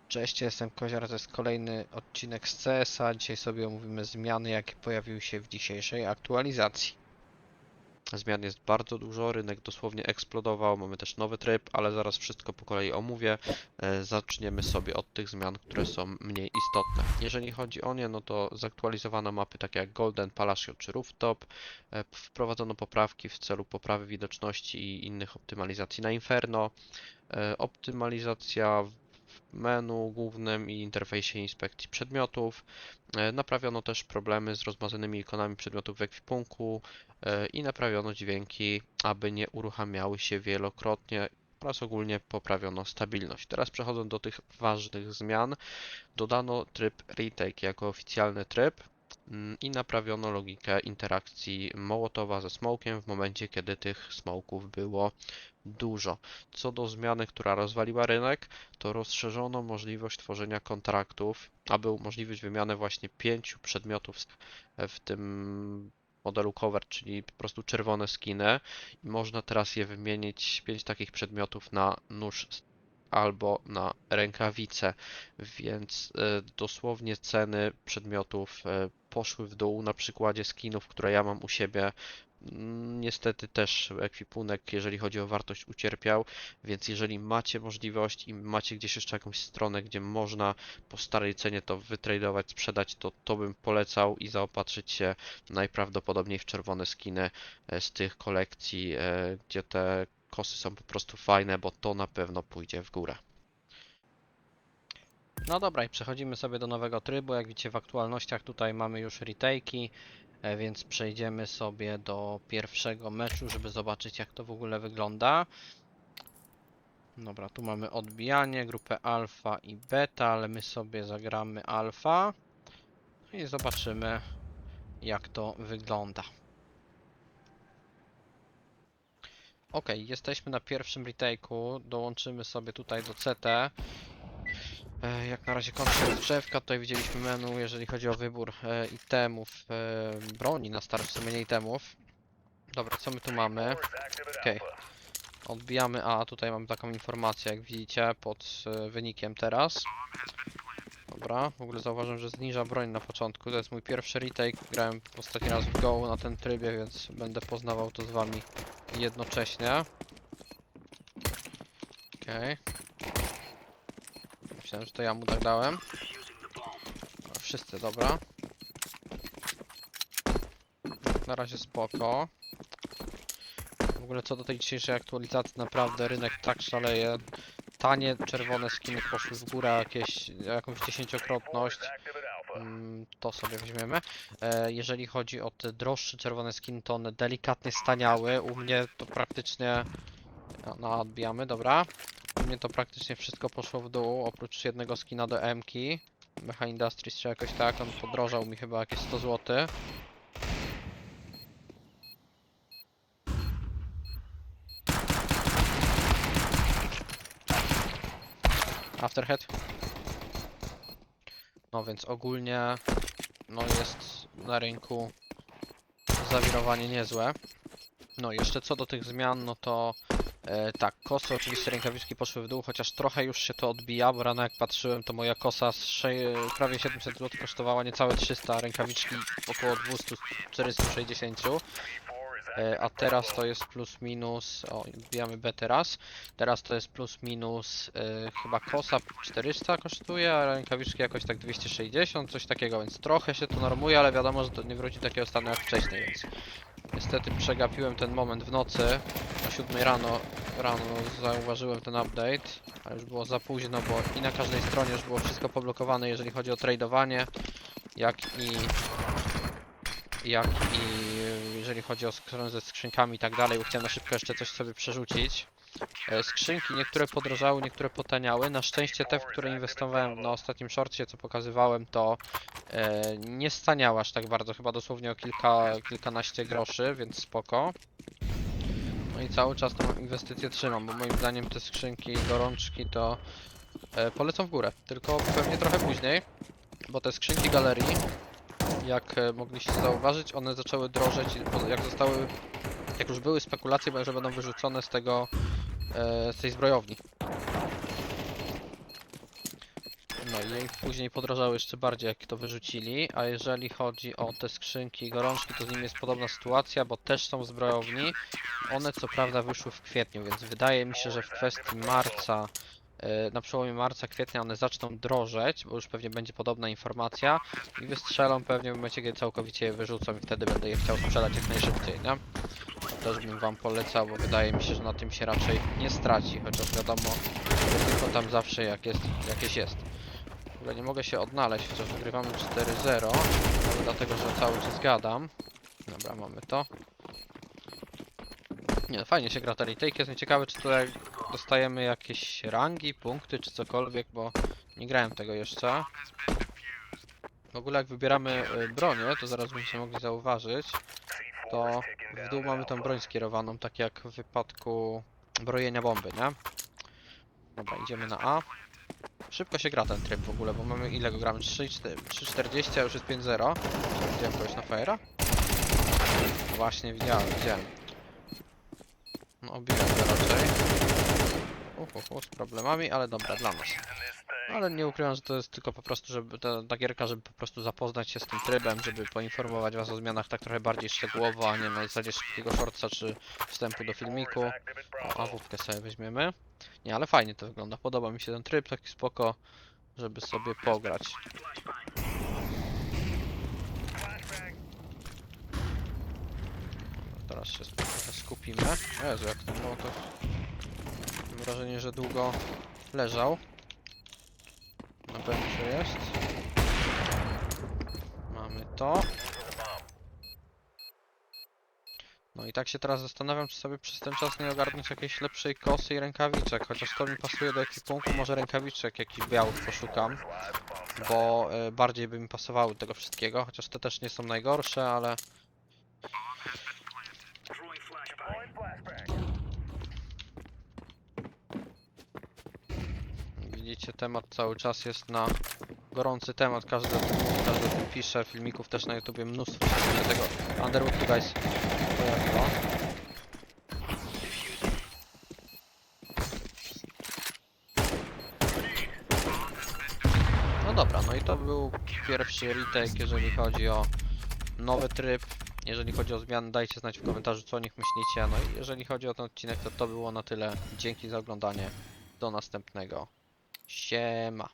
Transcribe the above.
Cześć, jestem Koziar, to jest kolejny odcinek z CS-a. Dzisiaj sobie omówimy zmiany, jakie pojawiły się w dzisiejszej aktualizacji. Zmian jest bardzo dużo, rynek dosłownie eksplodował, mamy też nowy tryb, ale zaraz wszystko po kolei omówię. Zaczniemy sobie od tych zmian, które są mniej istotne. Jeżeli chodzi o nie, no to zaktualizowano mapy takie jak Golden, Palacio czy Rooftop. Wprowadzono poprawki w celu poprawy widoczności i innych optymalizacji na Inferno. Optymalizacja w menu głównym i interfejsie inspekcji przedmiotów. Naprawiono też problemy z rozmazanymi ikonami przedmiotów w ekwipunku i naprawiono dźwięki, aby nie uruchamiały się wielokrotnie oraz ogólnie poprawiono stabilność. Teraz przechodząc do tych ważnych zmian, dodano tryb retake jako oficjalny tryb i naprawiono logikę interakcji Mołotowa ze smokiem w momencie, kiedy tych smoków było dużo. Co do zmiany, która rozwaliła rynek, to rozszerzono możliwość tworzenia kontraktów, aby umożliwić wymianę właśnie 5 przedmiotów w tym modelu cover, czyli po prostu czerwone skiny. I można teraz je wymienić 5 takich przedmiotów na nóż albo na rękawice, więc dosłownie ceny przedmiotów poszły w dół. Na przykładzie skinów, które ja mam u siebie, niestety też ekwipunek, jeżeli chodzi o wartość, ucierpiał, więc jeżeli macie możliwość i macie gdzieś jeszcze jakąś stronę, gdzie można po starej cenie to wytradować, sprzedać, to bym polecał i zaopatrzyć się najprawdopodobniej w czerwone skiny z tych kolekcji, gdzie te kosy są po prostu fajne, bo to na pewno pójdzie w górę. No dobra, i przechodzimy sobie do nowego trybu. Jak widzicie w aktualnościach tutaj mamy już retake'i, więc przejdziemy sobie do pierwszego meczu, żeby zobaczyć jak to w ogóle wygląda. Dobra, tu mamy odbijanie, grupę alfa i beta, ale my sobie zagramy alfa i zobaczymy jak to wygląda. Ok, jesteśmy na pierwszym retake'u, dołączymy sobie tutaj do CT. Jak na razie kończy rozgrzewka, tutaj widzieliśmy menu, jeżeli chodzi o wybór itemów, broni na start, w sumie nie itemów. Dobra, co my tu mamy? Ok, odbijamy A, tutaj mamy taką informację, jak widzicie, pod wynikiem teraz. Dobra, w ogóle zauważyłem, że zniża broń na początku, to jest mój pierwszy retake, grałem ostatni raz w Go na tym trybie, więc będę poznawał to z wami jednocześnie. Ok. Myślałem, że to ja mu tak dałem. Wszyscy, dobra. Na razie spoko. W ogóle co do tej dzisiejszej aktualizacji, naprawdę rynek tak szaleje. Tanie czerwone skiny poszły w górę jakąś dziesięciokrotność. To sobie weźmiemy. Jeżeli chodzi o te droższe czerwone skiny, to one delikatnie staniały. U mnie to praktycznie... No, odbijamy, dobra. U mnie to praktycznie wszystko poszło w dół, oprócz jednego skina do M-ki. Mecha Industries czy jakoś tak, on podrożał mi chyba jakieś 100 zł. Afterhead. No więc ogólnie no jest na rynku zawirowanie niezłe. No jeszcze co do tych zmian, no to tak, kosy oczywiście rękawiczki poszły w dół, chociaż trochę już się to odbija, bo rano jak patrzyłem, to moja kosa prawie 700 zł kosztowała niecałe 300, a rękawiczki około 200-460. A teraz to jest plus minus, o, wbijamy B teraz, teraz to jest plus minus, chyba kosa 400 kosztuje, a rękawiczki jakoś tak 260, coś takiego, więc trochę się to normuje, ale wiadomo, że to nie wróci takiego stanu jak wcześniej, więc niestety przegapiłem ten moment w nocy, o 7 rano zauważyłem ten update, ale już było za późno, bo i na każdej stronie już było wszystko poblokowane, jeżeli chodzi o tradowanie, jak i jeżeli chodzi o stronę ze skrzynkami i tak dalej, bo chciałem na szybko jeszcze coś sobie przerzucić. Skrzynki niektóre podrożały, niektóre potaniały. Na szczęście te, w które inwestowałem na ostatnim shortcie, co pokazywałem, to nie staniały aż tak bardzo, chyba dosłownie o kilkanaście groszy, więc spoko. No i cały czas tą inwestycję trzymam, bo moim zdaniem te skrzynki, gorączki to polecą w górę, tylko pewnie trochę później, bo te skrzynki galerii, jak mogliście zauważyć, one zaczęły drożeć, jak już były spekulacje, że będą wyrzucone z tej zbrojowni. No i później podrożały jeszcze bardziej, jak to wyrzucili, a jeżeli chodzi o te skrzynki i gorączki, to z nimi jest podobna sytuacja, bo też są w zbrojowni. One co prawda wyszły w kwietniu, więc wydaje mi się, że w kwestii marca, na przełomie marca, kwietnia one zaczną drożeć, bo już pewnie będzie podobna informacja i wystrzelą pewnie w momencie, kiedy całkowicie je wyrzucą i wtedy będę je chciał sprzedać jak najszybciej, nie? Też bym wam polecał, bo wydaje mi się, że na tym się raczej nie straci, chociaż wiadomo, tylko tam zawsze jakieś jest. W ogóle nie mogę się odnaleźć, chociaż wygrywamy 4-0, ale dlatego, że cały czas gadam. Dobra, mamy to. Nie, no fajnie się gra ta retake. Jestem ciekawy, czy tutaj dostajemy jakieś rangi, punkty, czy cokolwiek, bo nie grałem tego jeszcze. W ogóle jak wybieramy bronię, to zaraz będziecie mogli zauważyć, to w dół mamy tą broń skierowaną, tak jak w wypadku brojenia bomby, nie? Dobra, idziemy na A. Szybko się gra ten tryb w ogóle, bo mamy ile go gramy? 3,40, a już jest 5-0. Widziałem kogoś na fajer'a? Właśnie widziałem. No obiłem go raczej. Z problemami, ale dobra, dla nas. Ale nie ukrywam, że to jest tylko po prostu, żeby ta gierka, żeby po prostu zapoznać się z tym trybem, żeby poinformować was o zmianach tak trochę bardziej szczegółowo, a nie na zasadzie szybkiego shortsa czy wstępu do filmiku. O, AWP sobie weźmiemy. Nie, ale fajnie to wygląda. Podoba mi się ten tryb, taki spoko, żeby sobie pograć. Teraz się trochę skupimy. Jezu, jak ten mołotow. Mam wrażenie, że długo leżał. Na benchu jest. Mamy to. No i tak się teraz zastanawiam, czy sobie przez ten czas nie ogarnąć jakiejś lepszej kosy i rękawiczek. Chociaż to mi pasuje do ekwipunku, może rękawiczek jakichś białych poszukam. Bo bardziej by mi pasowały tego wszystkiego. Chociaż te też nie są najgorsze, ale... Widzicie, temat cały czas jest na gorący temat, każdy o tym pisze, filmików też na YouTubie mnóstwo się tego Underwood Guys pojawiło. No dobra, no i to był pierwszy retake, jeżeli chodzi o nowy tryb. Jeżeli chodzi o zmiany, dajcie znać w komentarzu, co o nich myślicie. No i jeżeli chodzi o ten odcinek, to było na tyle. Dzięki za oglądanie. Do następnego. Siema.